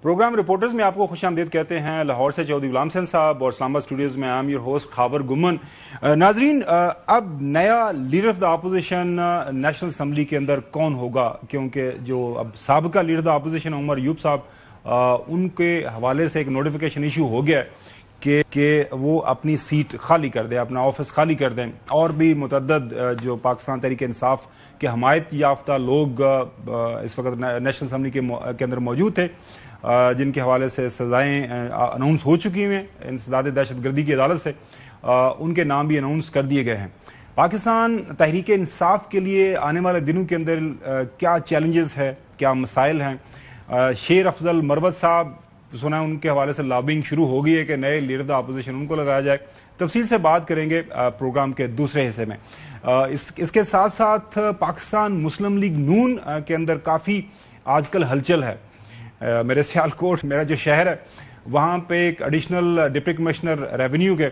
Programme reporters میں آپ کو خوش آمدید کہتے ہیں. لاہور سے چودھری غلام حسین صاحب اور اسلام آباد اسٹوڈیوز میں I am your host Khawar Gumman. ناظرین، اب نیا leader of the opposition national assembly کے اندر کون ہوگا؟ کیونکہ جو اب سابقہ leader of the opposition Umar Ayub صاحب، ان کے حوالے سے ایک نوٹیفیکیشن ایشو ہو گیا ہے کہ وہ اپنی سیٹ خالی کر دیں، اپنا آفس خالی کر دیں. اور بھی متعدد جو پاکستان تحریک انصاف کے حمایت یافتہ لوگ اس وقت نیشنل اسمبلی کے اندر موجود تھے، جن کے حوالے سے سزائیں اناؤنس ہو چکی ہیں انسداد دہشت گردی کی عدالت سے، ان کے نام بھی اناؤنس کر دیے گئے ہیں. پاکستان تحریک انصاف کے لیے آنے والے دنوں کے اندر کیا چیلنجز ہے، کیا مسائل ہیں؟ شیر افضل مروت صاحب، سنا ان کے حوالے سے لابنگ شروع ہو گئی ہے کہ نئے لیڈر دا اپوزیشن ان کو لگایا جائے. تفصیل سے بات کریں گے پروگرام کے دوسرے حصے میں. اس کے ساتھ ساتھ پاکستان مسلم لیگ نون کے اندر کافی آج کل ہلچل ہے. میرے سیالکوٹ، میرا جو شہر ہے، وہاں پہ ایک ایڈیشنل ڈپٹی کمشنر ریونیو کے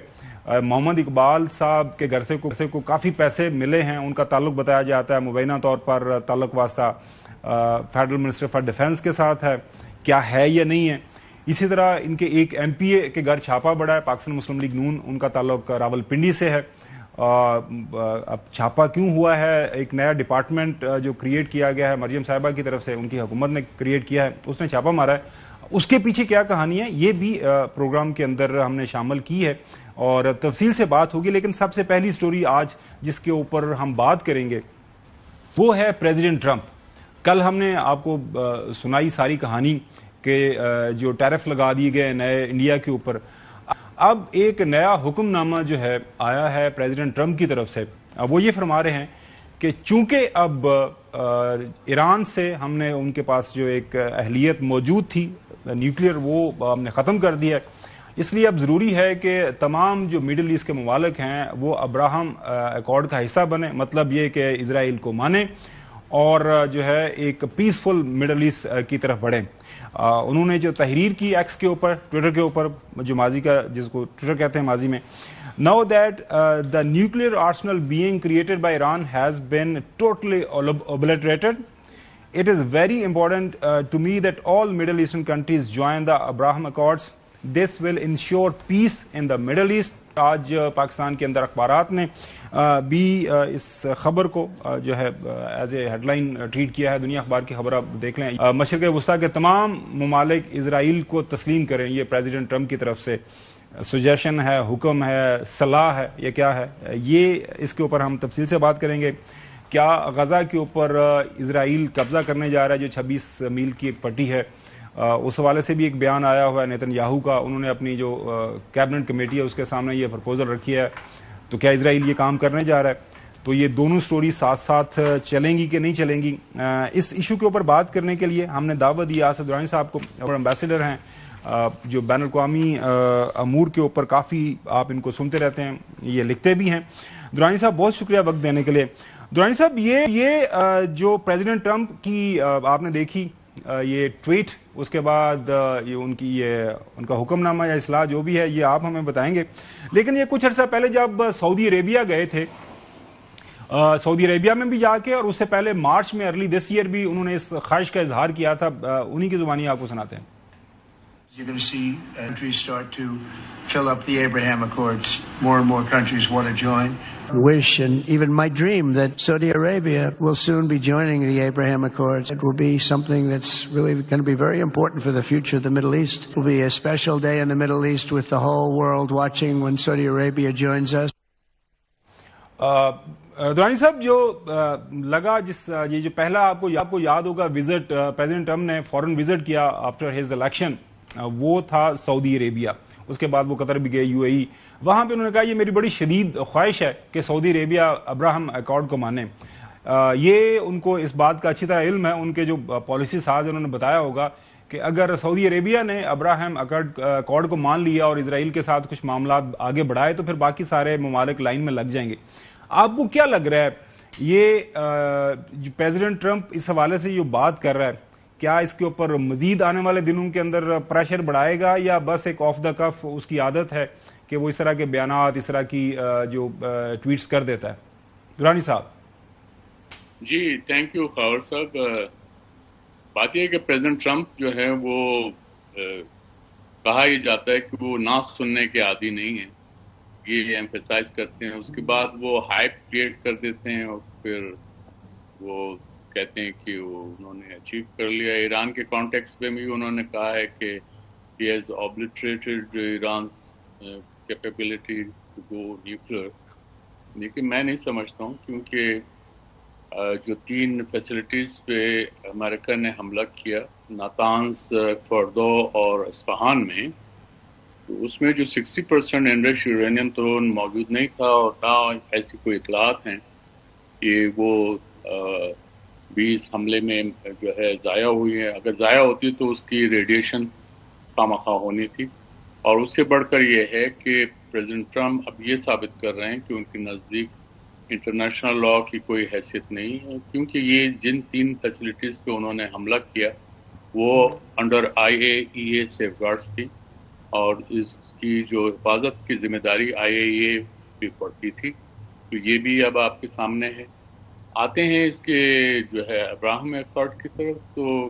محمد اقبال صاحب کے گھر سے کو کافی پیسے ملے ہیں. ان کا تعلق بتایا جاتا ہے مبینہ طور پر تعلق واسطہ فیڈرل منسٹر فار ڈیفنس کے ساتھ ہے. کیا ہے یا نہیں ہے؟ اسی طرح ان کے ایک ایم پی اے کے گھر چھاپا پڑا ہے، پاکستان مسلم لیگ نون، ان کا تعلق راول پنڈی سے ہے. اب چھاپا کیوں ہوا ہے؟ ایک نیا ڈپارٹمنٹ جو کریٹ کیا گیا ہے مریم صاحبہ کی طرف سے، ان کی حکومت نے کریٹ کیا ہے، اس نے چھاپا مارا ہے. اس کے پیچھے کیا کہانی ہے، یہ بھی پروگرام کے اندر ہم نے شامل کی ہے اور تفصیل سے بات ہوگی. لیکن سب سے پہلی سٹوری آج جس کے اوپر ہم بات کریں گے وہ ہے پریزیڈنٹ ٹرمپ. کل ہم نے آپ کو سنائی ساری کہانی کہ جو ٹیرف لگا دیے گئے نئے انڈیا کے اوپر. اب ایک نیا حکم نامہ جو ہے آیا ہے پریزیڈنٹ ٹرمپ کی طرف سے. وہ یہ فرما رہے ہیں کہ چونکہ اب ایران سے ہم نے ان کے پاس جو ایک اہلیت موجود تھی نیوکلیئر، وہ ہم نے ختم کر دیا ہے، اس لیے اب ضروری ہے کہ تمام جو مڈل ایسٹ کے ممالک ہیں وہ ابراہم ایکارڈ کا حصہ بنے. مطلب یہ کہ اسرائیل کو مانے اور جو ہے ایک پیسفل مڈل ایسٹ کی طرف بڑھیں. انہوں نے جو تحریر کی ایکس کے اوپر، ٹویٹر کے اوپر، جو ماضی کا جس کو ٹویٹر کہتے ہیں ماضی میں، now that the nuclear arsenal being created by Iran has been totally obliterated. It is very important to me that all Middle Eastern countries join the Abraham Accords. This will ensure peace in the Middle East. آج پاکستان کے اندر اخبارات نے بھی اس خبر کو جو ہے as a headline treat کیا ہے. دنیا اخبار کی خبر آپ دیکھ لیں، مشرق وسطیٰ کے تمام ممالک اسرائیل کو تسلیم کریں. یہ پریزیڈنٹ ٹرمپ کی طرف سے سجیشن ہے، حکم ہے، صلاح ہے، یہ کیا ہے؟ یہ اس کے اوپر ہم تفصیل سے بات کریں گے. کیا غزہ کے اوپر اسرائیل قبضہ کرنے جا رہا ہے، جو 26 میل کی ایک پٹی ہے؟ اس حوالے سے بھی ایک بیان آیا ہوا ہے نیتن یاہو کا. انہوں نے اپنی جو کیبنٹ کمیٹی ہے اس کے سامنے یہ پرپوزل رکھی ہے. تو کیا اسرائیل یہ کام کرنے جا رہا ہے؟ تو یہ دونوں سٹوری ساتھ ساتھ چلیں گی کہ نہیں چلیں گی؟ اس ایشو کے اوپر بات کرنے کے لیے ہم نے دعوت دی آصف درانی صاحب کو، اور امبیسڈر ہیں جو بین الاقوامی امور کے اوپر کافی آپ ان کو سنتے رہتے ہیں، یہ لکھتے بھی ہیں. درانی صاحب بہت شکریہ وقت دینے کے لیے. درانی صاحب، یہ جو پریزیڈنٹ ٹرمپ کی آپ نے دیکھی یہ ٹویٹ، اس کے بعد ان کا حکم نامہ یا اصلاح جو بھی ہے، یہ آپ ہمیں بتائیں گے. لیکن یہ کچھ عرصہ پہلے جب سعودی عربیہ گئے تھے، سعودی عربیہ میں بھی جا کے، اور اس سے پہلے مارچ میں ارلی دس ایئر بھی انہوں نے اس خواہش کا اظہار کیا تھا. انہی کی زبانی آپ کو سناتے ہیں. You're going to see countries start to fill up the Abraham Accords. More and more countries want to join. Wish and even my dream that Saudi Arabia will soon be joining the Abraham Accords. It will be something that's really going to be very important for the future of the Middle East. It will be a special day in the Middle East with the whole world watching when Saudi Arabia joins us. Durrani صاحب، جو لگا یہ جو پہلا آپ کو یاد ہوگا وزٹ پریزیڈنٹ ٹرمپ نے فورن وزٹ کیا آفٹر ہز الیکشن، وہ تھا سعودی عربیہ. اس کے بعد وہ قطر بھی گئے، یو اے ای. وہاں پہ انہوں نے کہا یہ میری بڑی شدید خواہش ہے کہ سعودی عربیہ ابراہم ایکارڈ کو مانے. یہ ان کو اس بات کا اچھی طرح علم ہے، ان کے جو پالیسی ساز انہوں نے بتایا ہوگا کہ اگر سعودی عربیہ نے ابراہم ایکارڈ کو مان لیا اور اسرائیل کے ساتھ کچھ معاملات آگے بڑھائے تو پھر باقی سارے ممالک لائن میں لگ جائیں گے. آپ کو کیا لگ رہا ہے یہ پریزیڈنٹ ٹرمپ اس حوالے سے جو بات کر رہا ہے، کیا اس کے اوپر مزید آنے والے دنوں کے اندر پریشر بڑھائے گا، یا بس ایک آف دا کف اس کی عادت ہے کہ وہ اس طرح کے بیانات، اس طرح کی جو ٹویٹس کر دیتا ہے؟ درانی صاحب. جی تھینک یو خاور صاحب. بات یہ ہے کہ پریزیڈنٹ ٹرمپ جو ہے وہ کہا یہ جاتا ہے کہ وہ نہ سننے کے عادی نہیں ہیں، یہ ایمفیسائز کرتے ہیں، اس کے بعد وہ ہائپ کریٹ کر دیتے ہیں اور پھر وہ کہتے ہیں کہ وہ انہوں نے اچیو کر لیا. ایران کے کانٹیکس میں بھی انہوں نے کہا ہے کہ he has obliterated Iran's capability to go nuclear. لیکن میں نہیں سمجھتا ہوں، کیونکہ جو 3 فیسلٹیز پہ امریکہ نے حملہ کیا، ناتانز، فردو اور اصفہان میں، تو اس میں جو 60% انرچ یورینیم تو موجود نہیں تھا، اور نہ ایسی کوئی اطلاعات ہیں کہ وہ 20 حملے میں جو ہے ضائع ہوئی ہے. اگر ضائع ہوتی تو اس کی ریڈیشن خواہ ہونی تھی. اور اس سے بڑھ کر یہ ہے کہ پریزیڈنٹ ٹرمپ اب یہ ثابت کر رہے ہیں کہ ان کے نزدیک انٹرنیشنل لا کی کوئی حیثیت نہیں ہے، کیونکہ یہ جن 3 فیسلٹیز پہ انہوں نے حملہ کیا وہ انڈر IAEA سیف گارڈز تھی، اور اس کی جو حفاظت کی ذمہ داری IAEA پہ پڑتی تھی. تو یہ بھی اب آپ کے سامنے ہے. آتے ہیں اس کے جو ہے ابراہم ایکارڈ کی طرف. تو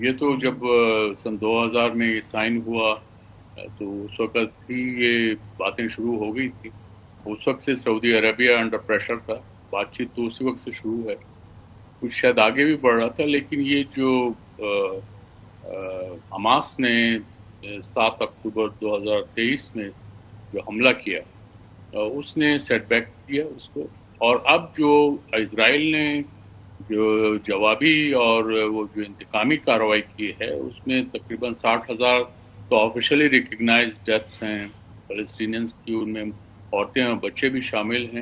یہ تو جب سن 2000 میں یہ سائن ہوا تو اس وقت ہی یہ باتیں شروع ہو گئی تھی. اس وقت سے سعودی عربیہ انڈر پریشر تھا، بات چیت تو اسی وقت سے شروع ہے، کچھ شاید آگے بھی بڑھ رہا تھا. لیکن یہ جو حماس نے 7 اکتوبر 2023 میں جو حملہ کیا، اس نے سیٹ بیک کیا اس کو. اور اب جو اسرائیل نے جو جوابی اور وہ جو انتقامی کارروائی کی ہے، اس میں تقریباً 60,000 تو آفیشلی ریکگنائز ڈیتھس ہیں فلسطینینز کی، ان میں عورتیں اور بچے بھی شامل ہیں.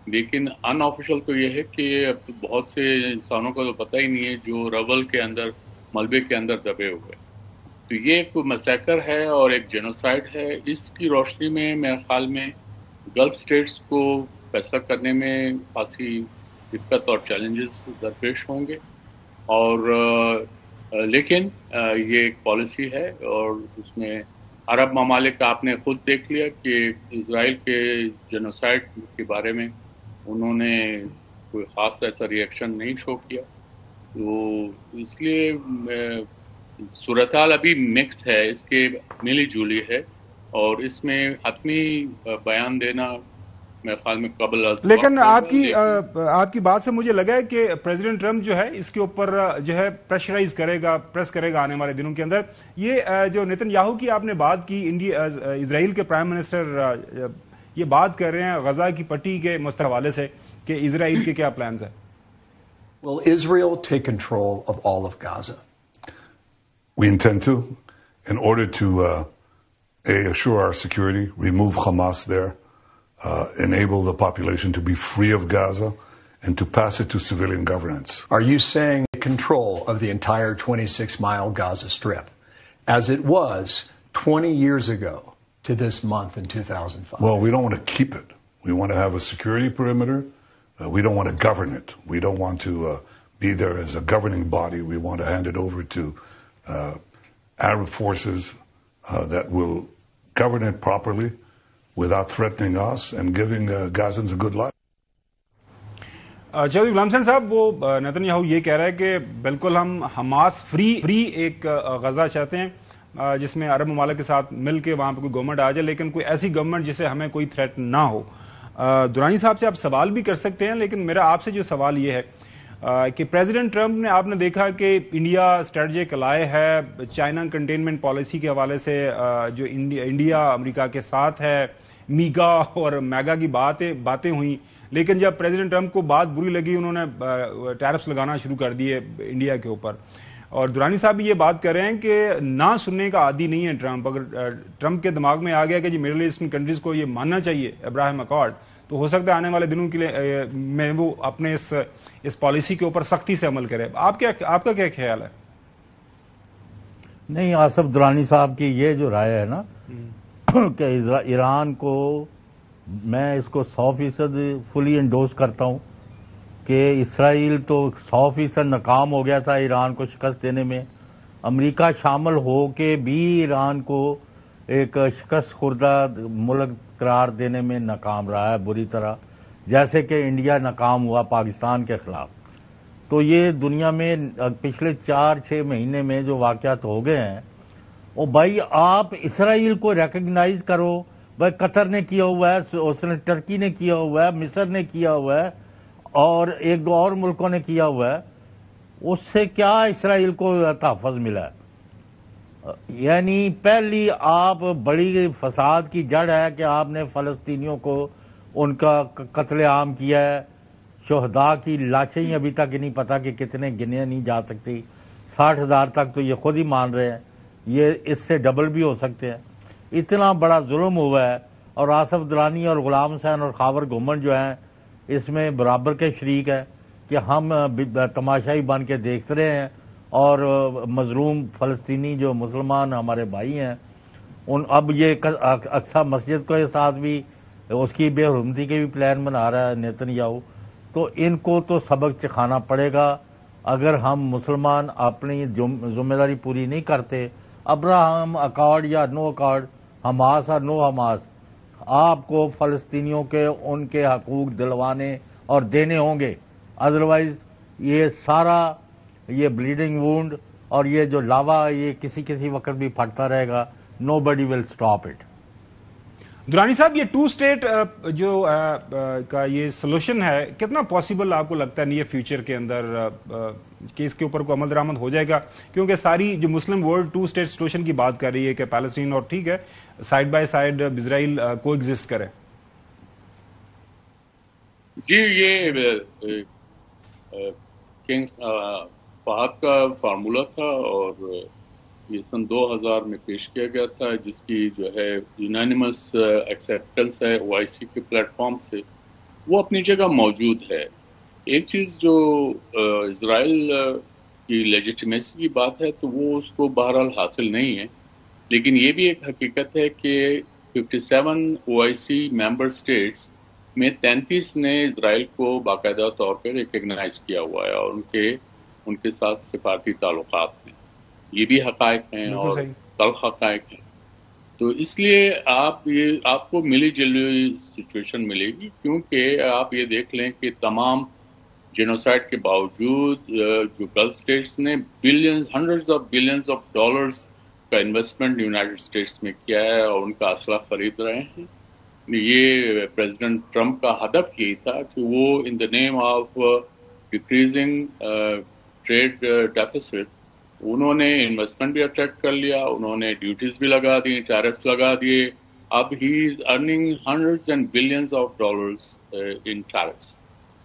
لیکن ان آفیشل تو یہ ہے کہ اب بہت سے انسانوں کا تو پتہ ہی نہیں ہے جو رول کے اندر، ملبے کے اندر دبے ہوئے. تو یہ ایک مسیکر ہے اور ایک جینوسائیڈ ہے. اس کی روشنی میں میرے خیال میں گلف اسٹیٹس کو فیصلہ کرنے میں خاصی دقت اور چیلنجز درپیش ہوں گے. اور لیکن یہ ایک پالیسی ہے، اور اس میں عرب ممالک آپ نے خود دیکھ لیا کہ اسرائیل کے جینوسائیڈ کے بارے میں انہوں نے کوئی خاص ایسا ری ایکشن نہیں شو کیا. تو اس لیے صورتحال ابھی مکس ہے، اس کے ملی جولی ہے، اور اس میں حتمی بیان دینا میرے خیال میں قبل از وقت. لیکن آپ کی بات سے مجھے لگا ہے کہ پریزیڈنٹ ٹرمپ جو ہے اس کے اوپر جو ہے پریس کرے گا آنے والے دنوں کے اندر. یہ جو نیتن یاہو کی آپ نے بات کی، اسرائیل کے پرائم منسٹر یہ بات کر رہے ہیں غزہ کی پٹی کے مستقبل حوالے سے کہ اسرائیل کے کیا پلانز ہیں؟ Will Israel take control of all of Gaza? We intend to, in order to assure our security, remove Hamas there, enable the population to be free of Gaza, and to pass it to civilian governance. Are you saying control of the entire 26-mile Gaza Strip, as it was 20 years ago to this month in 2005? Well, we don't want to keep it. We want to have a security perimeter. We don't want to govern it. We don't want to be there as a governing body. We want to hand it over to Arab forces that will govern it properly without threatening us and giving Gazans a good life. Chaudhry Ghulam حسین صاحب، وہ Nitin Yahoo یہ کہہ رہا ہے کہ بالکل ہم Hamas free ایک غزہ چاہتے ہیں جس میں عرب ممالک کے ساتھ مل کے وہاں پہ کوئی گورنمنٹ آ جائے، لیکن کوئی ایسی گورنمنٹ جسے ہمیں کوئی تھریٹ نہ ہو. درانی صاحب سے آپ سوال بھی کر سکتے ہیں، لیکن میرا آپ سے جو سوال یہ ہے کہ پریزیڈنٹ ٹرمپ نے، آپ نے دیکھا کہ انڈیا اسٹریٹجک الائے ہے چائنا کنٹینمنٹ پالیسی کے حوالے سے، جو انڈیا امریکہ کے ساتھ ہے، میگا اور میگا کی باتیں ہوئیں. لیکن جب پریزیڈنٹ ٹرمپ کو بات بری لگی، انہوں نے ٹیرفس لگانا شروع کر دیے انڈیا کے اوپر. اور درانی صاحب بھی یہ بات کر رہے ہیں کہ نہ سننے کا عادی نہیں ہے ٹرمپ. اگر ٹرمپ کے دماغ میں آ گیا کہ جی مڈل ایسٹرن کنٹریز کو یہ ماننا چاہیے ابراہیم اکارڈ، تو ہو سکتا ہے آنے والے دنوں کے لیے میں وہ اپنے اس پالیسی کے اوپر سختی سے عمل کرے. آپ کا کیا خیال ہے؟ نہیں، آصف درانی صاحب کی یہ جو رائے ہے نا کہ ایران کو، میں اس کو 100% فلی انڈوز کرتا ہوں کہ اسرائیل تو 100% ناکام ہو گیا تھا ایران کو شکست دینے میں. امریکہ شامل ہو کے بھی ایران کو ایک شکست خوردہ ملک قرار دینے میں ناکام رہا ہے بری طرح، جیسے کہ انڈیا ناکام ہوا پاکستان کے خلاف. تو یہ دنیا میں پچھلے 4-6 مہینے میں جو واقعات ہو گئے ہیں اور بھائی آپ اسرائیل کو ریکگنائز کرو. بھائی قطر نے کیا ہوا ہے, اس نے ٹرکی نے کیا ہوا ہے, مصر نے کیا ہوا ہے, اور ایک دو اور ملکوں نے کیا ہوا ہے. اس سے کیا اسرائیل کو تحفظ ملا ہے؟ یعنی پہلی آپ بڑی فساد کی جڑ ہے کہ آپ نے فلسطینیوں کو ان کا قتل عام کیا ہے. شہداء کی لاشیں ابھی تک نہیں پتا کہ کتنے گنے نہیں جا سکتی. 60,000 تک تو یہ خود ہی مان رہے ہیں, یہ اس سے ڈبل بھی ہو سکتے ہیں. اتنا بڑا ظلم ہوا ہے, اور آصف درانی اور غلام حسین اور خاور گھومن جو ہیں اس میں برابر کے شریک ہے کہ ہم تماشائی بن کے دیکھتے رہے ہیں. اور مظلوم فلسطینی جو مسلمان ہمارے بھائی ہیں, اب یہ اقصی مسجد کے ساتھ بھی اس کی بے حرمتی کے بھی پلان بنا رہا ہے نیتنیاہو. تو ان کو تو سبق چکھانا پڑے گا. اگر ہم مسلمان اپنی ذمہ داری پوری نہیں کرتے, ابراہم اکارڈ یا نو اکارڈ, حماس اور نو حماس, آپ کو فلسطینیوں کے ان کے حقوق دلوانے اور دینے ہوں گے. ادروائز یہ سارا یہ بلیڈنگ وونڈ اور یہ جو لاوا یہ کسی وقت بھی پھٹتا رہے گا. نو بڈی ول اسٹاپ اٹ. درانی صاحب, یہ 2 اسٹیٹ جو کا یہ سولوشن ہے کتنا پاسبل آپ کو لگتا ہے نیئر فیوچر کے اندر کہ اس کے اوپر کوئی عمل درآمد ہو جائے گا؟ کیونکہ ساری جو مسلم ورلڈ 2 اسٹیٹ سولوشن کی بات کر رہی ہے کہ پیلسٹین اور ٹھیک ہے سائڈ بائی سائڈ اسرائیل کو ایگزسٹ کرے. جی, یہ کنگ فہد کا فارمولا تھا اور یہ سن 2000 میں پیش کیا گیا تھا, جس کی جو ہے یونانیمس ایکسیپٹنس ہے OIC کے پلیٹ فارم سے, وہ اپنی جگہ موجود ہے. ایک چیز جو اسرائیل کی لیجیٹمیسی کی بات ہے تو وہ اس کو بہرحال حاصل نہیں ہے, لیکن یہ بھی ایک حقیقت ہے کہ 57 OIC ممبر اسٹیٹس میں 33 نے اسرائیل کو باقاعدہ طور پر ریکگنائز کیا ہوا ہے اور ان کے ساتھ سفارتی تعلقات ہیں. یہ بھی حقائق ہیں اور تلخ حقائق ہیں. تو اس لیے آپ کو ملی جلی سچویشن ملے گی, کیونکہ آپ یہ دیکھ لیں کہ تمام جینوسائڈ کے باوجود جو گلف اسٹیٹس نے hundreds of billions of dollars کا انویسٹمنٹ یونائٹڈ اسٹیٹس میں کیا ہے اور ان کا اسلحہ خرید رہے ہیں. یہ پریزیڈنٹ ٹرمپ کا ہدف یہی تھا کہ وہ in the name of decreasing trade deficit انہوں نے انویسٹمنٹ بھی اٹریکٹ کر لیا, انہوں نے ڈیوٹیز بھی لگا دی, ٹیرفس لگا دیے. اب he is earning hundreds and billions of dollars in tariffs.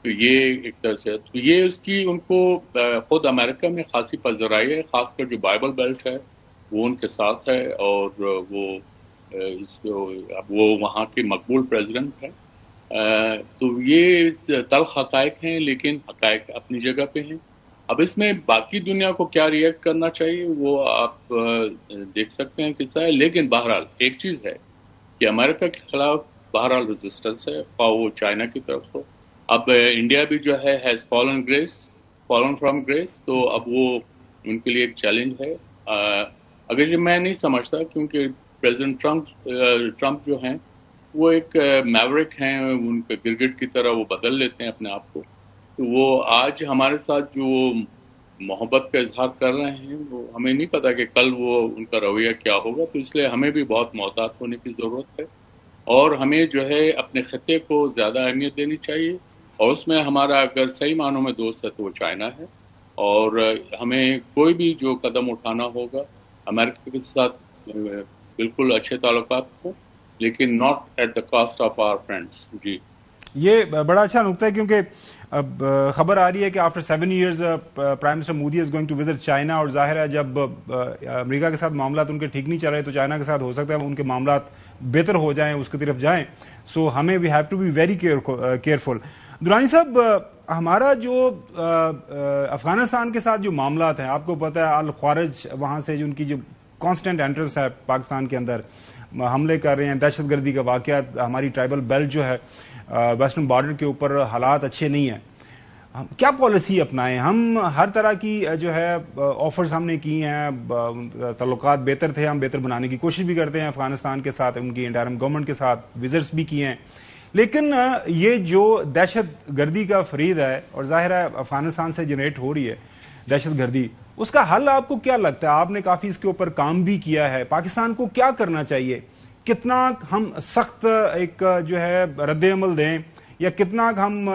تو یہ ایک طرح سے تو یہ اس کی ان کو خود امریکہ میں خاصی پذیرائی ہے, خاص کر جو بائبل بیلٹ ہے وہ ان کے ساتھ ہے اور وہ وہاں کے مقبول پریزیڈنٹ ہے. تو یہ تلخ حقائق ہیں, لیکن حقائق اپنی جگہ پہ ہیں. اب اس میں باقی دنیا کو کیا ریئیکٹ کرنا چاہیے وہ آپ دیکھ سکتے ہیں کس طرح. لیکن بہرحال ایک چیز ہے کہ امریکہ کے خلاف بہرحال ریزسٹنس ہے, خواہ وہ چائنا کی طرف ہو. اب انڈیا بھی جو ہے ہیز فالن فرام گریس, تو اب وہ ان کے لیے ایک چیلنج ہے. اگر یہ میں نہیں سمجھتا, کیونکہ پریزیڈنٹ ٹرمپ جو ہیں وہ ایک میورک ہیں, ان کے گرگٹ کی طرح وہ بدل لیتے ہیں اپنے آپ کو. تو وہ آج ہمارے ساتھ جو محبت کا اظہار کر رہے ہیں وہ ہمیں نہیں پتا کہ کل وہ ان کا رویہ کیا ہوگا. تو اس لیے ہمیں بھی بہت محتاط ہونے کی ضرورت ہے اور ہمیں جو ہے اپنے خطے کو زیادہ اہمیت دینی چاہیے. اور اس میں ہمارا اگر صحیح معنوں میں دوست ہے تو وہ چائنا ہے, اور ہمیں کوئی بھی جو قدم اٹھانا ہوگا امریکہ کے ساتھ بالکل اچھے تعلقات ہوں, لیکن not at the cost of our friends. جی, یہ بڑا اچھا نقطہ ہے, کیونکہ اب خبر آ رہی ہے کہ after 7 years prime minister Modi is going to visit China, اور ظاہر ہے جب امریکہ کے ساتھ معاملات ان کے ٹھیک نہیں چل رہے تو چائنا کے ساتھ ہو سکتا ہے ان کے معاملات بہتر ہو جائیں, اس کی طرف جائیں. سو ہمیں we have to be very careful. Durrani صاحب, ہمارا جو افغانستان کے ساتھ جو معاملات ہیں, آپ کو پتہ ہے الخوارج وہاں سے جو ان کی جو کانسٹنٹ انٹرنس ہے پاکستان کے اندر, حملے کر رہے ہیں, دہشت گردی کا واقعات, ہماری ٹرائبل بیلٹ جو ہے ویسٹرن بارڈر کے اوپر حالات اچھے نہیں ہیں. کیا پالیسی اپنائیں ہم؟ ہر طرح کی جو ہے آفرز ہم نے کی ہیں, تعلقات بہتر تھے, ہم بہتر بنانے کی کوشش بھی کرتے ہیں افغانستان کے ساتھ, ان کی انٹرم گورنمنٹ کے ساتھ وزٹس بھی کیے ہیں, لیکن یہ جو دہشت گردی کا فریب ہے اور ظاہر ہے افغانستان سے جنریٹ ہو رہی ہے, دہشت گردی، اس کا حل آپ کو کیا لگتا ہے؟ آپ نے کافی اس کے اوپر کام بھی کیا ہے، پاکستان کو کیا کرنا چاہیے؟ کتنا ہم سخت ایک جو ہے رد عمل دیں یا کتنا ہم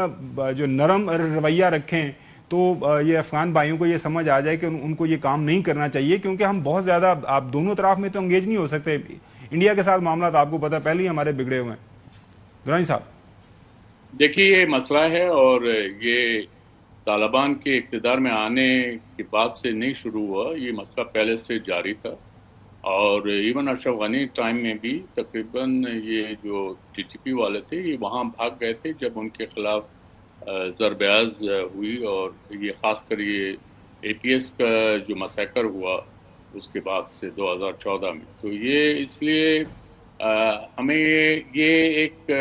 جو نرم رویہ رکھیں تو یہ افغان بھائیوں کو یہ سمجھ آ جائے کہ ان کو یہ کام نہیں کرنا چاہیے، کیونکہ ہم بہت زیادہ آپ دونوں طرف میں تو انگیج نہیں ہو سکتے. انڈیا کے ساتھ معاملات آپ کو پتا پہلے ہی ہمارے بگڑے ہوئے ہیں. درانی صاحب دیکھیے یہ مسئلہ ہے اور یہ طالبان کے اقتدار میں آنے کے بعد سے نہیں شروع ہوا، یہ مسئلہ پہلے سے جاری تھا. اور ایون اشرف غنی ٹائم میں بھی تقریباً یہ جو ٹی ٹی پی والے تھے یہ وہاں بھاگ گئے تھے جب ان کے خلاف ضربیاز ہوئی، اور یہ خاص کر یہ اے پی ایس کا جو مسیکر ہوا اس کے بعد سے 2014 میں. تو یہ اس لیے ہمیں یہ ایک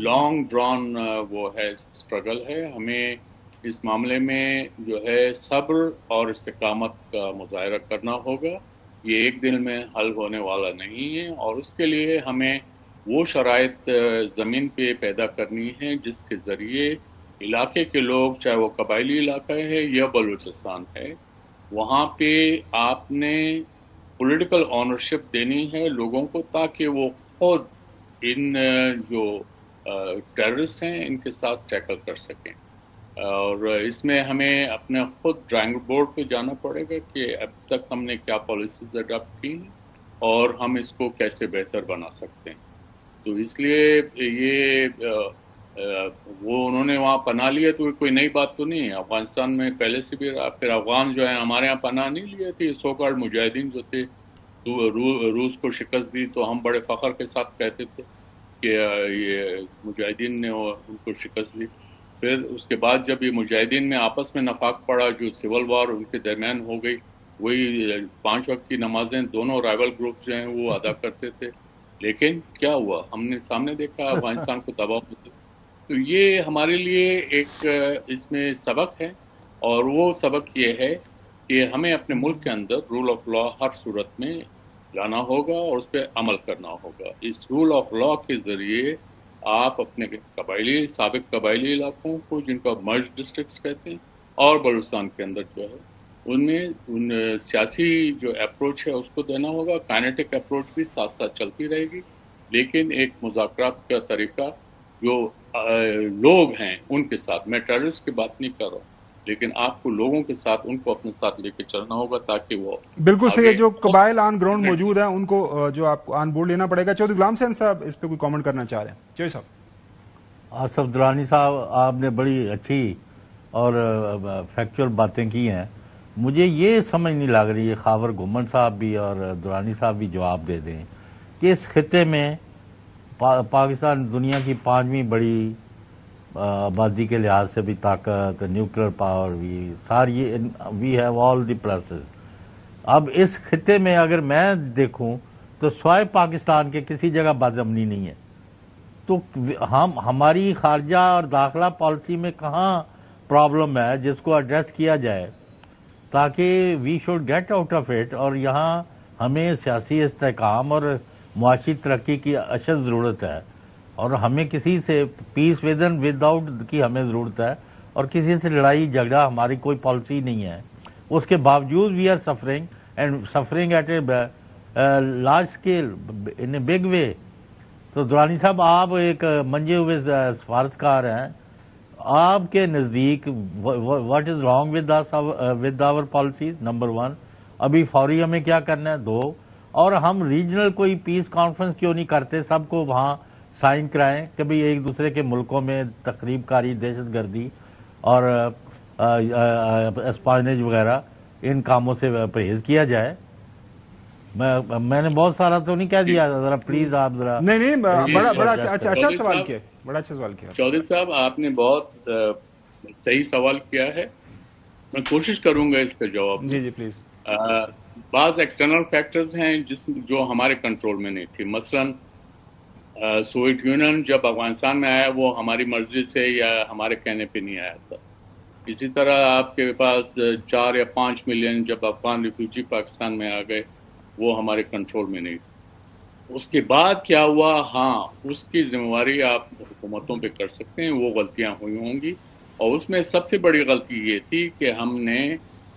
لانگ ڈران وہ ہے اسٹرگل ہے. ہمیں اس معاملے میں جو ہے صبر اور استقامت کا مظاہرہ کرنا ہوگا. یہ ایک دن میں حل ہونے والا نہیں ہے، اور اس کے لیے ہمیں وہ شرائط زمین پہ پیدا کرنی ہے جس کے ذریعے علاقے کے لوگ، چاہے وہ قبائلی علاقہ ہے یا بلوچستان ہے، وہاں پہ آپ نے پولیٹیکل آنرشپ دینی ہے لوگوں کو، تاکہ وہ خود ان جو ٹیررسٹ ہیں ان کے ساتھ ٹیکل کر سکیں. اور اس میں ہمیں اپنے خود ڈرائنگ بورڈ پہ جانا پڑے گا کہ اب تک ہم نے کیا پالیسیز اڈاپٹ کی اور ہم اس کو کیسے بہتر بنا سکتے ہیں. تو اس لیے یہ وہ انہوں نے وہاں پناہ لیا تو کوئی نئی بات تو نہیں ہے. افغانستان میں پہلے سے بھی رہا. پھر افغان جو ہے ہمارے یہاں پناہ نہیں لیے تھے. سو کالڈ مجاہدین جو تھے روس کو شکست دی تو ہم بڑے فخر کے ساتھ کہتے تھے کہ یہ مجاہدین نے ان کو شکست دی. پھر اس کے بعد جب یہ مجاہدین میں آپس میں نفاق پڑا، جو سول وار ان کے درمیان ہو گئی، وہی 5 وقت کی نمازیں دونوں رائیول گروپ جو ہیں وہ ادا کرتے تھے. لیکن کیا ہوا؟ ہم نے سامنے دیکھا افغانستان کو تباہ ہوتے. تو یہ ہمارے لیے ایک اس میں سبق ہے، اور وہ سبق یہ ہے کہ ہمیں اپنے ملک کے اندر رول آف لا ہر صورت میں لانا ہوگا اور اس پہ عمل کرنا ہوگا. اس رول آف لا کے ذریعے آپ اپنے سابق قبائلی علاقوں کو، جن کو مرج ڈسٹرکٹس کہتے ہیں، اور بلوچستان کے اندر جو ہے ان میں سیاسی جو اپروچ ہے اس کو دینا ہوگا. کائنیٹک اپروچ بھی ساتھ ساتھ چلتی رہے گی، لیکن ایک مذاکرات کا طریقہ جو لوگ ہیں ان کے ساتھ، میں ٹیررسٹ کی بات نہیں کر رہا ہوں، لیکن آپ کو لوگوں کے ساتھ ان کو اپنے ساتھ لے کے چلنا ہوگا تاکہ وہ بالکل صحیح. جو قبائل آن گراؤنڈ موجود ہیں ان کو جو آپ کو آن بورڈ لینا پڑے گا. چودھری غلام حسین صاحب اس پہ کوئی کامنٹ کرنا چاہ رہے ہیں؟ چودھری صاحب. آصف درانی صاحب، آپ نے بڑی اچھی اور فیکچوئل باتیں کی ہیں. مجھے یہ سمجھ نہیں لگ رہی ہے، خاور گھمن صاحب بھی اور درانی صاحب بھی جواب دے دیں کہ اس خطے میں پاکستان دنیا کی 5ویں بڑی آبادی کے لحاظ سے بھی طاقت، نیوکلیر پاور بھی ساری، we have all the pulses. اب اس خطے میں اگر میں دیکھوں تو سوائے پاکستان کے کسی جگہ بد امنی نہیں ہے. تو ہماری خارجہ اور داخلہ پالیسی میں کہاں پرابلم ہے جس کو ایڈریس کیا جائے تاکہ we should get out of it. اور یہاں ہمیں سیاسی استحکام اور معاشی ترقی کی اشد ضرورت ہے، اور ہمیں کسی سے پیس ود اینڈ ود آؤٹ کی ہمیں ضرورت ہے، اور کسی سے لڑائی جھگڑا ہماری کوئی پالیسی نہیں ہے. اس کے باوجود we are suffering and suffering at a large scale in a big way. تو درانی صاحب، آپ ایک منجے ہوئے سفارتکار ہیں. آپ کے نزدیک what is wrong with our policies? Number 1. ابھی فوری ہمیں کیا کرنا ہے؟ 2. اور ہم ریجنل کوئی پیس کانفرنس کیوں نہیں کرتے؟ سب کو وہاں سائن کرائیں، کبھی ایک دوسرے کے ملکوں میں تخریب کاری، دہشت گردی اور اسپائنیج وغیرہ ان کاموں سے پرہیز کیا جائے. میں نے بہت سارا تو نہیں کہہ دیا، ذرا پلیز آپ ذرا. نہیں بڑا اچھا سوال کیا، بڑا اچھا سوال کیا چودھری صاحب. آپ نے بہت صحیح سوال کیا ہے، میں کوشش کروں گا اس کا جواب. جی پلیز. بعض ایکسٹرنل فیکٹرز ہیں جو ہمارے کنٹرول میں نہیں تھی. مثلا سوویت یونین جب افغانستان میں آیا وہ ہماری مرضی سے یا ہمارے کہنے پہ نہیں آیا تھا. اسی طرح آپ کے پاس 4 یا 5 ملین جب افغان ریفیوجی پاکستان میں آ گئے وہ ہمارے کنٹرول میں نہیں تھی. اس کے بعد کیا ہوا؟ ہاں، اس کی ذمہ داری آپ حکومتوں پہ کر سکتے ہیں، وہ غلطیاں ہوئی ہوں گی. اور اس میں سب سے بڑی غلطی یہ تھی کہ ہم نے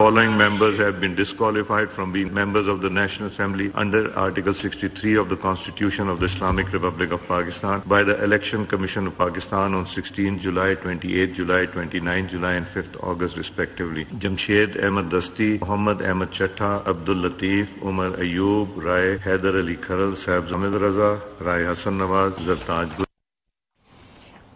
Following members have been disqualified from being members of the National Assembly under Article 63 of the Constitution of the Islamic Republic of Pakistan by the Election Commission of Pakistan on 16 July, 28 July, 29 July and 5th August respectively. Jamshed Ahmed Dasti, Muhammad Ahmed Chattha, Abdul Latif, Umar Ayyub, Rai Haider Ali Kharal, Saib Hamid Raza, Rai Hassan Nawaz, Zartaj Gul।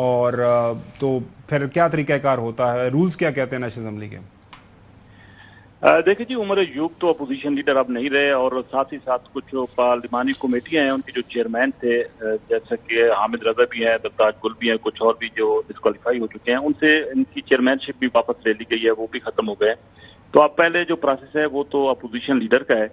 اور تو پھر کیا طریقہ کار ہوتا ہے, rules کیا کہتے ہیں نیشنل اسمبلی کے؟ دیکھیں جی, عمر ایوب تو اپوزیشن لیڈر اب نہیں رہے, اور ساتھ ہی ساتھ کچھ پارلیمانی کمیٹیاں ہیں ان کے جو چیئرمین تھے, جیسے کہ حامد رضا بھی ہیں, دبتاج گل بھی ہیں, کچھ اور بھی جو ڈسکوالیفائی ہو چکے ہیں, ان سے ان کی چیئرمین شپ بھی واپس لے لی گئی ہے, وہ بھی ختم ہو گئے. تو اب پہلے جو پروسیس ہے وہ تو اپوزیشن لیڈر کا ہے.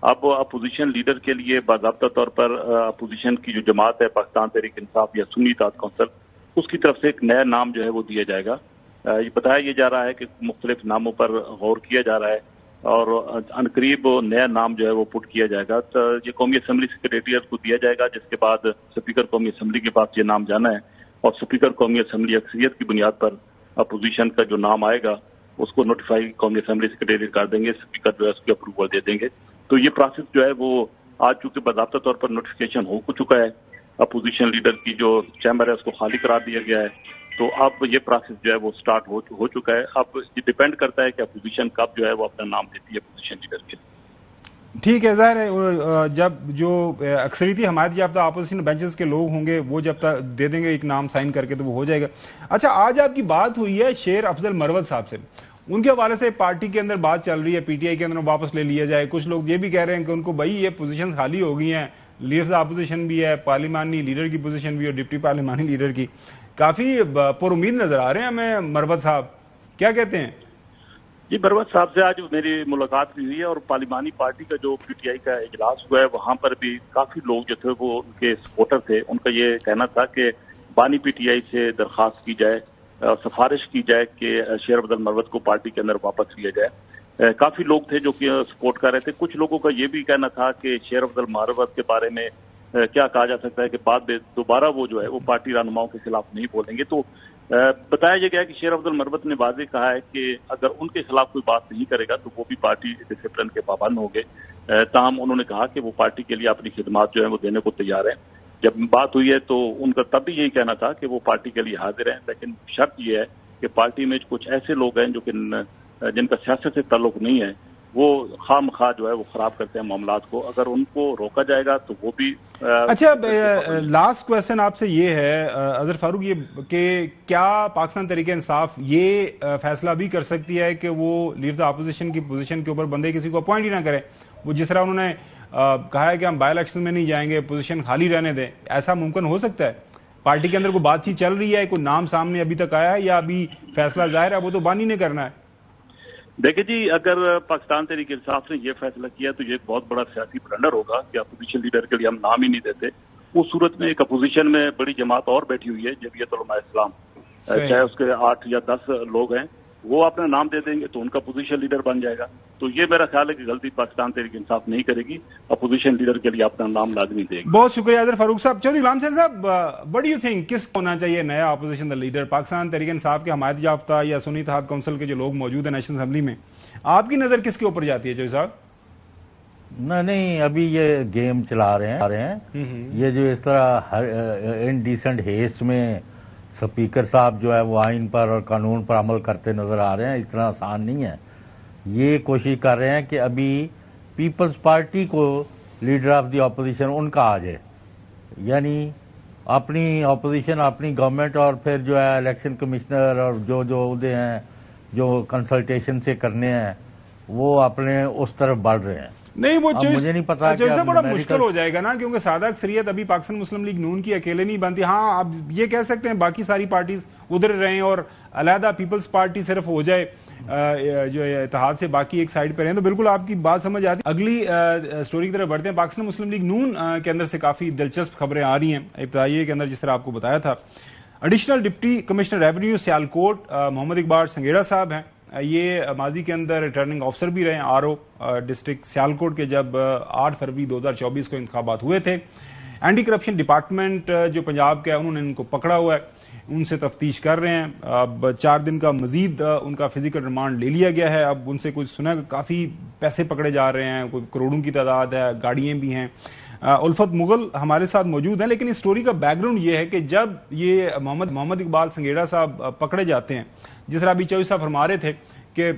اب اپوزیشن لیڈر کے لیے باضابطہ طور پر اپوزیشن کی جو جماعت ہے پاکستان تحریک انصاف یا سنی اتحاد کونسل, اس کی طرف سے ایک نیا نام جو ہے وہ دیا جائے گا. یہ بتایا یہ جا رہا ہے کہ مختلف ناموں پر غور کیا جا رہا ہے اور عنقریب نیا نام جو ہے وہ پٹ کیا جائے گا. تو یہ قومی اسمبلی سیکریٹریٹ کو دیا جائے گا, جس کے بعد اسپیکر قومی اسمبلی کے پاس یہ نام جانا ہے, اور اسپیکر قومی اسمبلی اکثریت کی بنیاد پر اپوزیشن کا جو نام آئے گا اس کو نوٹیفائی قومی اسمبلی سیکریٹریٹ کر دیں گے, اسپیکر جو ہے اس کی اپروول دے دیں گے. تو یہ پروسیس جو ہے وہ آج چونکہ باضابطہ طور پر نوٹیفیکیشن ہو چکا ہے, اپوزیشن لیڈر کی جو چیمبر ہے اس کو خالی قرار دیا گیا ہے, تو اب یہ پروسیس جو ہے وہ سٹارٹ ہو چکا ہے. اب یہ ڈیپینڈ کرتا ہے کہ اپوزیشن کب جو ہے وہ اپنا نام دیتی ہے اپوزیشن لیڈر کے. ٹھیک ہے, ظاہر ہے جب جو اکثریتی حمایت یافتہ اپوزیشن بینچز کے لوگ ہوں گے وہ جب تک دے دیں گے ایک نام سائن کر کے تو وہ ہو جائے گا. اچھا, آج آپ کی بات ہوئی ہے شیر افضل مروت صاحب سے, ان کے حوالے سے پارٹی کے اندر بات چل رہی ہے پی ٹی آئی کے اندر واپس لے لیا جائے. کچھ لوگ یہ بھی کہہ رہے ہیں کہ ان کو بھائی یہ پوزیشن خالی ہو گئی ہیں, لیڈر اپوزیشن بھی ہے, پارلیمانی لیڈر کی پوزیشن بھی اور ڈپٹی پارلیمانی لیڈر کی, کافی پر امید نظر آ رہے ہیں ہمیں مروت صاحب, کیا کہتے ہیں؟ جی, مروت صاحب سے آج میری ملاقات بھی ہوئی ہے, اور پارلیمانی پارٹی کا جو پی ٹی آئی کا اجلاس ہوا ہے وہاں پر بھی کافی لوگ جو تھے وہ ان کے سپورٹر تھے. ان کا یہ کہنا تھا کہ بانی پی ٹی آئی سے درخواست کی جائے, سفارش کی جائے کہ شیر افضل مروت کو پارٹی کے اندر واپس لیا جائے. کافی لوگ تھے جو کہ سپورٹ کر رہے تھے. کچھ لوگوں کا یہ بھی کہنا تھا کہ شیر افضل مروت کے بارے میں کیا کہا جا سکتا ہے کہ بعد میں دوبارہ وہ جو ہے وہ پارٹی رہنماؤں کے خلاف نہیں بولیں گے. تو بتایا یہ گیا کہ شیر افضل مروت نے واضح کہا ہے کہ اگر ان کے خلاف کوئی بات نہیں کرے گا تو وہ بھی پارٹی ڈسپلن کے پابند ہوں گے. تاہم انہوں نے کہا کہ وہ پارٹی کے لیے اپنی خدمات جو ہیں وہ دینے کو تیار ہیں. جب بات ہوئی ہے تو ان کا تب بھی یہی کہنا تھا کہ وہ پارٹی کے لیے حاضر ہیں, لیکن شرط یہ ہے کہ پارٹی میں کچھ ایسے لوگ ہیں جو کہ جن کا سیاست سے تعلق نہیں ہے, وہ خواہ مخواہ جو ہے وہ خراب کرتے ہیں معاملات کو. اگر ان کو روکا جائے گا تو وہ بھی. اچھا, لاسٹ کویسچن آپ سے یہ ہے اظہر فاروق, یہ کہ کیا پاکستان تحریک انصاف یہ فیصلہ بھی کر سکتی ہے کہ وہ لیڈر اپوزیشن کی پوزیشن کے اوپر بندے کسی کو اپوائنٹ ہی نہ کرے؟ وہ جس طرح انہوں نے کہا ہے کہ ہم بائی الیکشن میں نہیں جائیں گے, پوزیشن خالی رہنے دیں, ایسا ممکن ہو سکتا ہے؟ پارٹی کے اندر کوئی بات چیت چل رہی ہے, کوئی نام سامنے ابھی تک آیا ہے, یا ابھی فیصلہ ظاہر ہے وہ تو بانی نے کرنا ہے؟ دیکھیں جی, اگر پاکستان تحریک انصاف نے یہ فیصلہ کیا تو یہ ایک بہت بڑا سیاسی بلنڈر ہوگا کہ اپوزیشن لیڈر کے لیے ہم نام ہی نہیں دیتے. اس صورت میں ایک اپوزیشن میں بڑی جماعت اور بیٹھی ہوئی ہے, جمعیت علماء اسلام, چاہے اس کے 8 یا 10 لوگ ہیں, وہ اپنا نام دے دیں گے تو ان کا اپوزیشن لیڈر بن جائے گا. تو یہ میرا خیال ہے کہ غلطی پاکستان تحریک انصاف نہیں کرے گی, اپوزیشن لیڈر کے لیے اپنا نام لازمی دے گی. بہت شکریہ اظہر فاروق صاحب. چودھری غلام حسین صاحب, وٹ ڈو یو تھنک کس ہونا چاہیے نیا اپوزیشن لیڈر؟ پاکستان تحریک انصاف کے حمایت یافتہ یا سنی اتحاد کونسل کے جو لوگ موجود ہیں نیشنل اسمبلی میں, آپ کی نظر کس کے اوپر جاتی ہے چودھری صاحب؟ نہیں, ابھی یہ گیم چلا رہے ہیں یہ جو اس طرح انڈیسنٹ ہیسٹ میں سپیکر صاحب جو ہے وہ آئین پر اور قانون پر عمل کرتے نظر آ رہے ہیں. اتنا آسان نہیں ہے. یہ کوشش کر رہے ہیں کہ ابھی پیپلز پارٹی کو لیڈر آف دی اپوزیشن ان کا آ جائے, یعنی اپنی اپوزیشن اپنی گورنمنٹ, اور پھر جو ہے الیکشن کمشنر اور جو عہدے ہیں جو کنسلٹیشن سے کرنے ہیں وہ اپنے اس طرف بڑھ رہے ہیں. نہیں, وہ مجھے نہیں پتا کہ بڑا مشکل ہو جائے گا نا, کیونکہ سادہ اکثریت ابھی پاکستان مسلم لیگ نون کی اکیلے نہیں بنتی. ہاں, آپ یہ کہہ سکتے ہیں باقی ساری پارٹیز ادھر رہیں اور علیحدہ پیپلز پارٹی صرف ہو جائے جو اتحاد سے, باقی ایک سائڈ پہ رہیں, تو بالکل آپ کی بات سمجھ آتی. اگلی سٹوری کی طرف بڑھتے ہیں. پاکستان مسلم لیگ نون کے اندر سے کافی دلچسپ خبریں آ رہی ہیں. ابتدائیے کے اندر جس طرح آپ کو بتایا تھا, additional deputy commissioner revenue Sialkot Muhammad Iqbal Sangera sahib ہیں. یہ ماضی کے اندر ریٹرننگ آفیسر بھی رہے ہیں آر او ڈسٹرکٹ سیالکوٹ کے, جب 8 فروری 2024 کو انتخابات ہوئے تھے. اینٹی کرپشن ڈپارٹمنٹ جو پنجاب کا ہے انہوں نے ان کو پکڑا ہوا ہے, ان سے تفتیش کر رہے ہیں. اب 4 دن کا مزید ان کا فزیکل ریمانڈ لے لیا گیا ہے. اب ان سے کچھ سنا کافی پیسے پکڑے جا رہے ہیں, کوئی کروڑوں کی تعداد ہے, گاڑیاں بھی ہیں. الفت مغل ہمارے ساتھ موجود ہیں, لیکن اس سٹوری کا بیک گراؤنڈ یہ ہے کہ جب یہ محمد اقبال سنگیڑا صاحب پکڑے جاتے ہیں, جس طرح ابھی چوہدری صاحب فرما رہے تھے کہ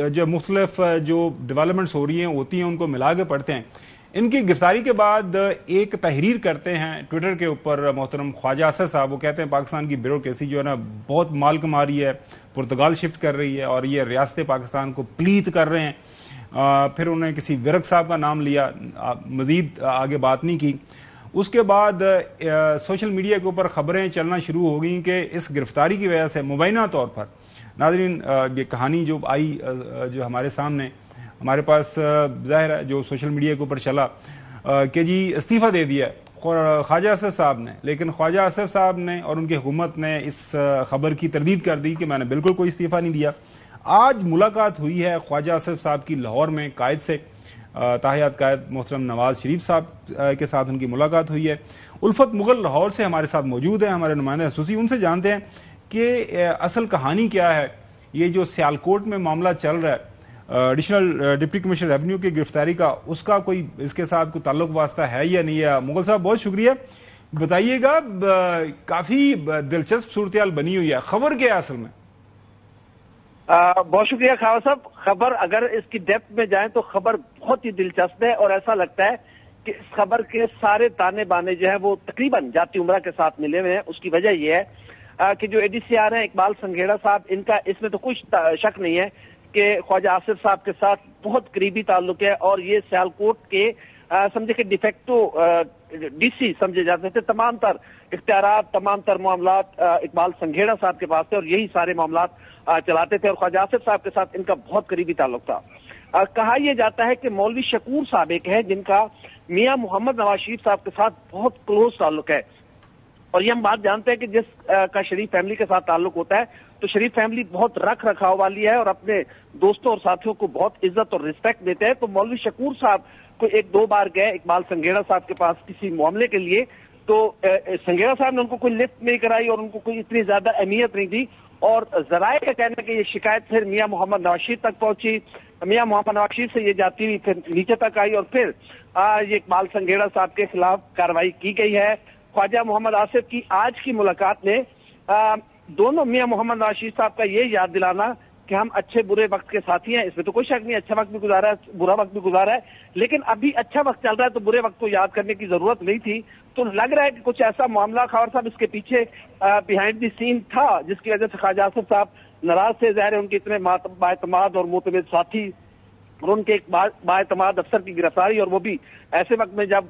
جو مختلف جو ڈیولپمنٹس ہو رہی ہیں ہوتی ہیں ان کو ملا کے پڑھتے ہیں, ان کی گرفتاری کے بعد ایک تحریر کرتے ہیں ٹویٹر کے اوپر محترم خواجہ اسد صاحب. وہ کہتے ہیں پاکستان کی بیوروکریسی جو ہے نا بہت مال کما رہی ہے, پرتگال شفٹ کر رہی ہے اور یہ ریاست پاکستان کو پلیت کر رہے ہیں. پھر انہوں نے کسی ورک صاحب کا نام لیا, مزید آگے بات نہیں کی. اس کے بعد سوشل میڈیا کے اوپر خبریں چلنا شروع ہو گئیں کہ اس گرفتاری کی وجہ سے مبینہ طور پر, ناظرین یہ کہانی جو آئی جو ہمارے سامنے, ہمارے پاس ظاہر ہے جو سوشل میڈیا کے اوپر چلا کہ جی استعفیٰ دے دیا خواجہ اسد صاحب نے, لیکن خواجہ اسد صاحب نے اور ان کی حکومت نے اس خبر کی تردید کر دی کہ میں نے بالکل کوئی استعفیٰ نہیں دیا. آج ملاقات ہوئی ہے خواجہ اسد صاحب کی لاہور میں قائد سے, تاحیات قائد محترم نواز شریف صاحب کے ساتھ ان کی ملاقات ہوئی ہے. الفت مغل لاہور سے ہمارے ساتھ موجود ہیں, ہمارے نمائندہ خصوصی, ان سے جانتے ہیں کہ اصل کہانی کیا ہے. یہ جو سیالکوٹ میں معاملہ چل رہا ہے ایڈیشنل ڈپٹی کمشنر ریونیو کی گرفتاری کا, اس کا کوئی اس کے ساتھ کوئی تعلق واسطہ ہے یا نہیں ہے؟ مغل صاحب بہت شکریہ, بتائیے گا. کافی دلچسپ صورتحال بنی ہوئی ہے, خبر کیا ہے اصل میں؟ بہت شکریہ خواجہ صاحب. خبر اگر اس کی ڈیپتھ میں جائیں تو خبر بہت ہی دلچسپ ہے, اور ایسا لگتا ہے کہ اس خبر کے سارے تانے بانے جو ہیں وہ تقریباً جاتی عمرہ کے ساتھ ملے ہوئے ہیں. اس کی وجہ یہ ہے کہ جو ایڈی سی آر ہیں اقبال سنگھیڑا صاحب, ان کا اس میں تو کچھ شک نہیں ہے کہ خواجہ آصف صاحب کے ساتھ بہت قریبی تعلق ہے, اور یہ سیالکوٹ کے سمجھے کہ ڈیفیکٹو ڈی سی سمجھے جاتے تھے. تمام تر اختیارات, تمام تر معاملات اقبال سنگھیڑا صاحب کے پاس تھے, اور یہی سارے معاملات چلاتے تھے, اور خواجہ آصف صاحب کے ساتھ ان کا بہت قریبی تعلق تھا. کہا یہ جاتا ہے کہ مولوی شکور صاحب ایک ہے جن کا میاں محمد نواز شریف صاحب کے ساتھ بہت کلوز تعلق ہے, اور یہ ہم بات جانتے ہیں کہ جس کا شریف فیملی کے ساتھ تعلق ہوتا ہے تو شریف فیملی بہت رکھ رکھاؤ والی ہے اور اپنے دوستوں اور ساتھیوں کو بہت عزت اور رسپیکٹ دیتے ہیں. تو مولوی شکور صاحب کو ایک دو بار گئے اقبال سنگھیڑا صاحب کے پاس کسی معاملے کے لیے, تو سنگھیڑا صاحب نے ان کو کوئی لفٹ نہیں کرائی اور ان کو کوئی اتنی زیادہ اہمیت نہیں دی, اور ذرائع کا کہنا ہے کہ یہ شکایت پھر میاں محمد نواز شریف تک پہنچی. میاں محمد نواز شریف سے یہ جاتی ہوئی پھر نیچے تک آئی, اور پھر یہ اقبال سنگھیڑا صاحب کے خلاف کارروائی کی گئی ہے. خواجہ محمد آصف کی آج کی ملاقات میں دونوں میاں محمد نواز شریف صاحب کا یہ یاد دلانا کہ ہم اچھے برے وقت کے ساتھی ہیں, اس میں تو کوئی شک نہیں, اچھا وقت بھی گزارا ہے, برا وقت بھی گزارا ہے, لیکن ابھی اچھا وقت چل رہا ہے تو برے وقت کو یاد کرنے کی ضرورت نہیں تھی. تو لگ رہا ہے کہ کچھ ایسا معاملہ خاور صاحب اس کے پیچھے بیہائنڈ دی سین تھا جس کی وجہ سے خواجہ آصف صاحب ناراض تھے. ظاہر ہے ان کے اتنے بااعتماد اور معتمد ساتھی اور ان کے ایک بااعتماد افسر کی گرفتاری, اور وہ بھی ایسے وقت میں جب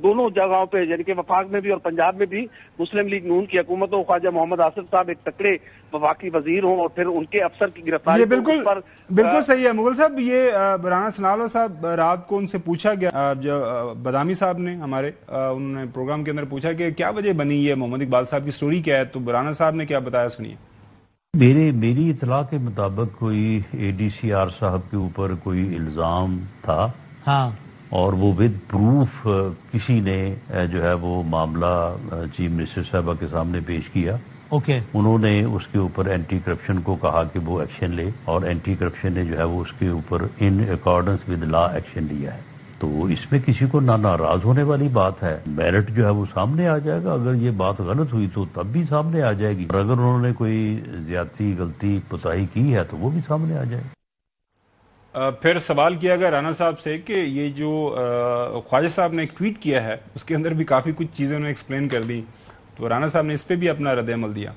دونوں جگہوں پہ یعنی کہ وفاق میں بھی اور پنجاب میں بھی مسلم لیگ نون کی حکومت ہو, خواجہ محمد آصف صاحب ایک تکڑے وفاقی وزیر ہوں, اور پھر ان کے افسر کی گرفتاری. یہ بالکل صحیح ہے مغل صاحب. یہ رانا سنالو صاحب رات کو ان سے پوچھا گیا, جو بدامی صاحب نے ہمارے انہوں نے پروگرام کے اندر پوچھا کہ کیا وجہ بنی ہے محمد اقبال صاحب کی سٹوری کیا ہے, تو رانا صاحب نے کیا بتایا سنیے. میری اطلاع کے مطابق کوئی اے ڈی سی آر صاحب کے اوپر کوئی الزام تھا, ہاں, اور وہ ود پروف کسی نے جو ہے وہ معاملہ چیف منسٹر صاحبہ کے سامنے پیش کیا. اوکے, انہوں نے اس کے اوپر اینٹی کرپشن کو کہا کہ وہ ایکشن لے, اور اینٹی کرپشن نے جو ہے وہ اس کے اوپر in accordance with law action لیا ہے. تو اس میں کسی کو ناراض ہونے والی بات ہے. میرٹ جو ہے وہ سامنے آ جائے گا, اگر یہ بات غلط ہوئی تو تب بھی سامنے آ جائے گی, اور اگر انہوں نے کوئی زیادتی غلطی کوتاہی کی ہے تو وہ بھی سامنے آ جائے گی. پھر سوال کیا گیا رانا صاحب سے کہ یہ جو خواجہ صاحب نے ایک ٹویٹ کیا ہے اس کے اندر بھی کافی کچھ چیزیں انہوں نے ایکسپلین کر دی, تو رانا صاحب نے اس پہ بھی اپنا رد عمل دیا.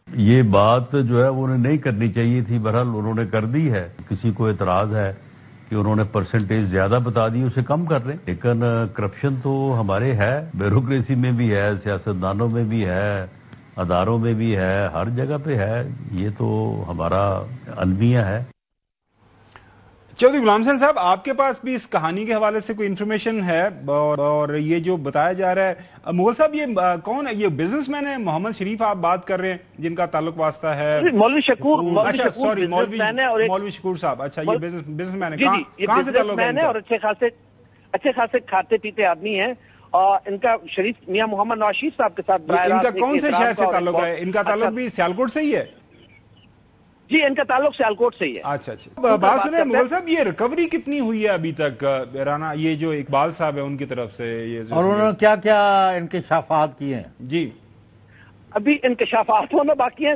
یہ بات جو ہے وہ انہیں نہیں کرنی چاہیے تھی, بہرحال انہوں نے کر دی ہے. کسی کو اعتراض ہے کہ انہوں نے پرسنٹیج زیادہ بتا دی, اسے کم کر لیں, لیکن کرپشن تو ہمارے ہے, بیوروکریسی میں بھی ہے, سیاستدانوں میں بھی ہے, اداروں میں بھی ہے, ہر جگہ پہ ہے. یہ تو ہمارا المیہ ہے. چودھری غلام حسین صاحب, آپ کے پاس بھی اس کہانی کے حوالے سے کوئی انفارمیشن ہے, اور یہ جو بتایا جا رہا ہے مغل صاحب, یہ کون ہے, یہ بزنس مین ہے محمد شریف آپ بات کر رہے ہیں جن کا تعلق واسطہ ہے؟ مولوی شکور, مولوی شکور صاحب. اچھا, یہ بزنس مین ہے, کہاں سے تعلق ہے؟ اور اچھے خاصے کھاتے پیتے آدمی ہیں, اور ان کا شریف میاں محمد نواز شریف صاحب کے ساتھ ان کا کون سے شہر سے تعلق ہے؟ ان کا تعلق بھی سیالکوٹ سے ہی ہے؟ جی, ان کا تعلق سیالکوٹ سے ہی ہے. اچھا, بات سنیں مغل صاحب, یہ ریکوری کتنی ہوئی ہے ابھی تک رانا, یہ جو اقبال صاحب ہے ان کی طرف سے, اور انہوں نے کیا کیا انکشافات کیے ہیں؟ جی, ابھی انکشافات ہونا باقی ہیں.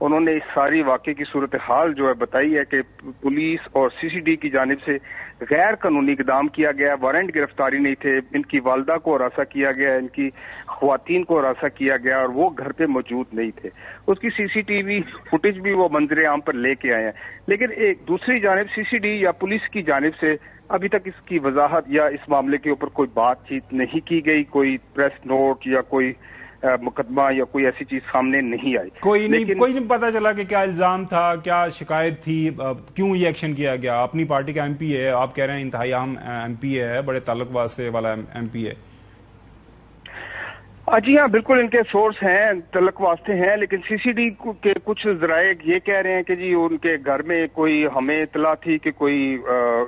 انہوں نے اس ساری واقعے کی صورتحال جو ہے بتائی ہے کہ پولیس اور سی سی ڈی کی جانب سے غیر قانونی اقدام کیا گیا، وارنٹ گرفتاری نہیں تھے، ان کی والدہ کو ہراساں کیا گیا، ان کی خواتین کو ہراساں کیا گیا اور وہ گھر پہ موجود نہیں تھے. اس کی سی سی ٹی وی فوٹیج بھی وہ منظر عام پر لے کے آئے ہیں. لیکن ایک دوسری جانب سی سی ڈی یا پولیس کی جانب سے ابھی تک اس کی وضاحت یا اس معاملے کے اوپر کوئی بات چیت نہیں کی گئی، کوئی پریس نوٹ یا کوئی مقدمہ یا کوئی ایسی چیز سامنے نہیں آئی. کوئی نہیں پتا چلا کہ کیا الزام تھا، کیا شکایت تھی، کیوں یہ ایکشن کیا گیا؟ اپنی پارٹی کا ایم پی ہے، آپ کہہ رہے ہیں انتہائی اہم ایم پی ہے، بڑے تعلق واسطے والا ایم پی ہے. جی ہاں، بالکل ان کے سورس ہیں، تعلق واسطے ہیں، لیکن سی سی ڈی کے کچھ ذرائع یہ کہہ رہے ہیں کہ جی ان کے گھر میں کوئی ہمیں اطلاع تھی کہ کوئی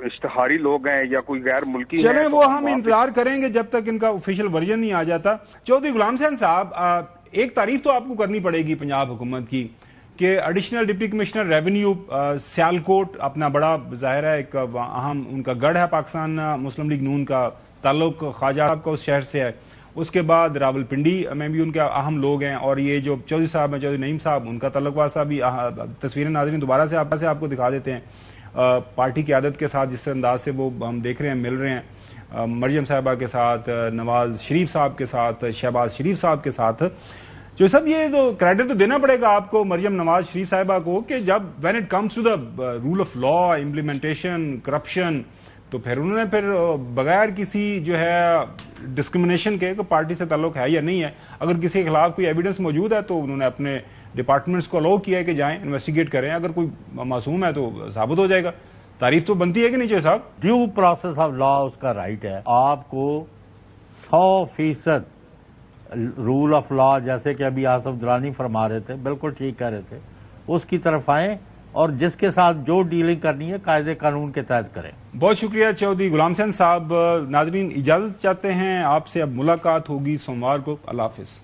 اشتہاری لوگ ہیں یا کوئی غیر ملکی ہیں. چلیں وہ ہم انتظار کریں گے جب تک ان کا آفیشیل ورژن نہیں آ جاتا. چودھری غلام حسین صاحب، ایک تعریف تو آپ کو کرنی پڑے گی پنجاب حکومت کی کہ additional deputy commissioner revenue Sialkot اپنا بڑا ظاہر ہے ایک اہم ان کا گڑھ ہے، پاکستان مسلم لیگ نون کا تعلق خواجہ صاحب کا اس شہر سے ہے. اس کے بعد راول پنڈی میں بھی ان کے اہم لوگ ہیں، اور یہ جو چودھری صاحب ہیں، چودھری نعیم صاحب، ان کا تعلق واسطہ بھی تصویریں ناظرین دوبارہ سے آپ کو دکھا دیتے ہیں. پارٹی کی عادت کے ساتھ جس انداز سے وہ ہم دیکھ رہے ہیں، مل رہے ہیں مریم صاحبہ کے ساتھ، نواز شریف صاحب کے ساتھ، شہباز شریف صاحب کے ساتھ. جو سب یہ تو کریڈٹ تو دینا پڑے گا آپ کو مریم نواز شریف صاحبہ کو کہ جب when it comes to the rule of law, implementation, corruption, تو پھر انہوں نے بغیر کسی جو ہے ڈسکریمنیشن کے پارٹی سے تعلق ہے یا نہیں ہے، اگر کسی کے خلاف کوئی ایویڈنس موجود ہے تو انہوں نے اپنے ڈپارٹمنٹس کو الاؤ کیا ہے کہ جائیں انویسٹیگیٹ کریں، اگر کوئی معصوم ہے تو ثابت ہو جائے گا. تعریف تو بنتی ہے کہ نہیں چاہیے صاحب؟ ڈیو پروسیس آف لا اس کا رائٹ ہے. آپ کو 100% رول آف لا، جیسے کہ ابھی آصف درانی فرما رہے تھے، بالکل ٹھیک کہہ رہے تھے، اس کی طرف آئیں اور جس کے ساتھ جو ڈیلنگ کرنی ہے قاعدے قانون کے تحت کریں. بہت شکریہ چودھری غلام حسین صاحب. ناظرین اجازت چاہتے ہیں آپ سے، اب ملاقات ہوگی سوموار کو. اللہ حافظ.